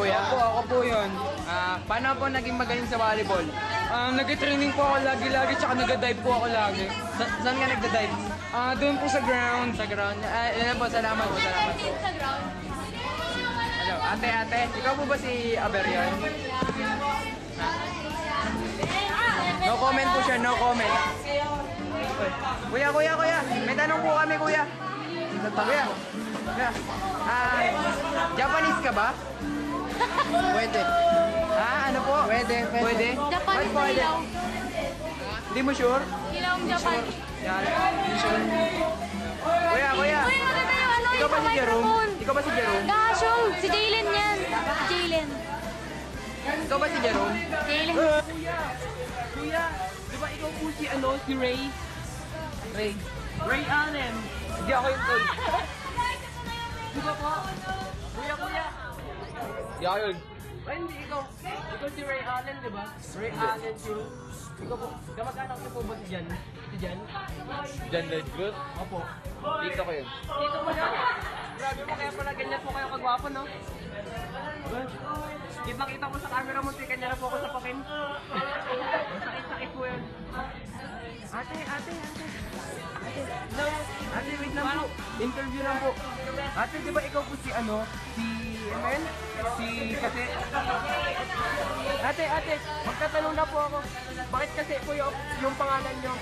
kuya? Ako po yun. Paano po naging magaling sa volleyball? Nag-training po ako lagi-lagi, tsaka nag-dive po ako lagi. Saan ka nagda-dive? Doon po sa ground. Sa ground? Yan po, salamat po, salamat po. Sa ground. Hello, ate, ikaw po ba si Aberion? No comment po siya, no comment. Kuya, may tanong po kami, kuya. Kuya, Japanese ka ba? Pwede. Ano po? Pwede. Japanese Ba't na ilaw. Hindi mo sure? Ilawang Japanese. Yan. Kuya. Uy, maganda yung ano, Ikaw ba si Jerome? microphone. Ikaw ba si Jerome? Gashong, si Jalen yan. Si Jalen. Ikaw ba si Jerome? Jalen. Kuya, di ba ikaw po si si Ray? Ray Allen. Hindi ako yung tol. Di ba po? Kuya. Hindi ako yun. Ay, hindi ikaw. Ikaw si Ray Allen, di ba? Ray Allen yun. Ikaw po. Kamag-anak niyo po ba si Jan? Si Jan? Jan Ledgood? Opo. Dito ko yun. Dito mo na. Grabe mo, kaya pala ganyan po kayo kagwapo, no? Kita mo sa camera mo, si kanya na po ako sa pakin. Sakit po yun. Ate. No, ate, wait lang po. Interview lang po. Ate, di ba ikaw po si si MN? Si kasi? Ate, magtatanong na po ako. Bakit kasi po yung pangalan nyo?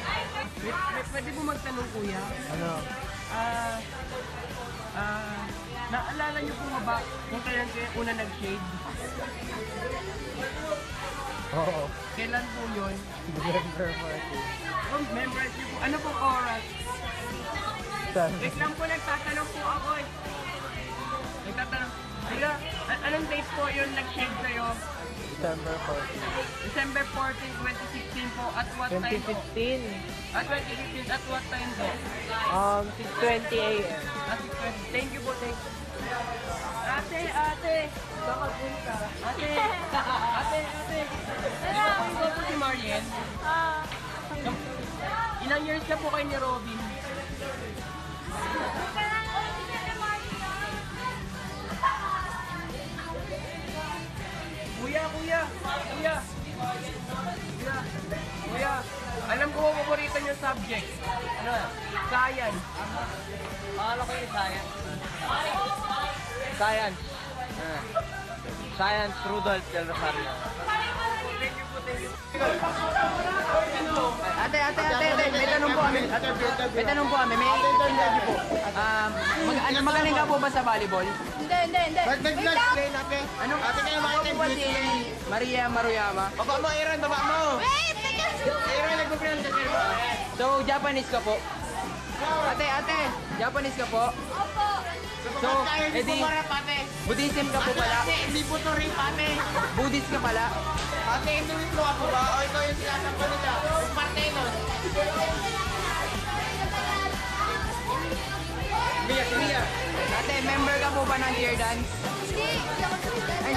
Pwede po magtanong, kuya? Ano? Naalala niyo po ba kung kailan kayo una nag-shade? Oo. Kailan po yun? November 14. Members niyo po. Ano pong oras? Wait lang po, nagtatanong po ako eh. Nagtatanong. Kuya, anong date po yun nag-shade sa'yo? December 14. December 14, 2016 po. At what time po? 2015. At 2015, at what time po? 6:20 a.m. At 6:20. Thank you po, thank you. Ate. Saan punta? Ate. Ito po si Mariel. Ilang years na po kayo ni Robin? Kuya, alam ko mo paborito niyo subject. Ano? Science. Akala ko yung science. Science, Rudolph Del Rosario. Thank you. Ate, may tanong po kami. May interview po. Magaling ka po ba sa volleyball? Hindi. Nag-explain ate. Ano? Ate kayo Ako po ba si Maria Maruyama? Baba mo, Aaron, baba mo. Wait, teka. Aaron, nag-friend ka kayo. So, Japanese ka po? Ate, Japanese ka po? Opo. So, Hindi edi, po marap ate. Buddhism ka po pala? Ate, hindi po to rape ate. Buddhist ka pala? Ate, interview mo ako ba? O ikaw yung sinasampo nila. Yung parte nun. Mia. Ate, member ka po ba ng cheer dance? Hindi ako Ay,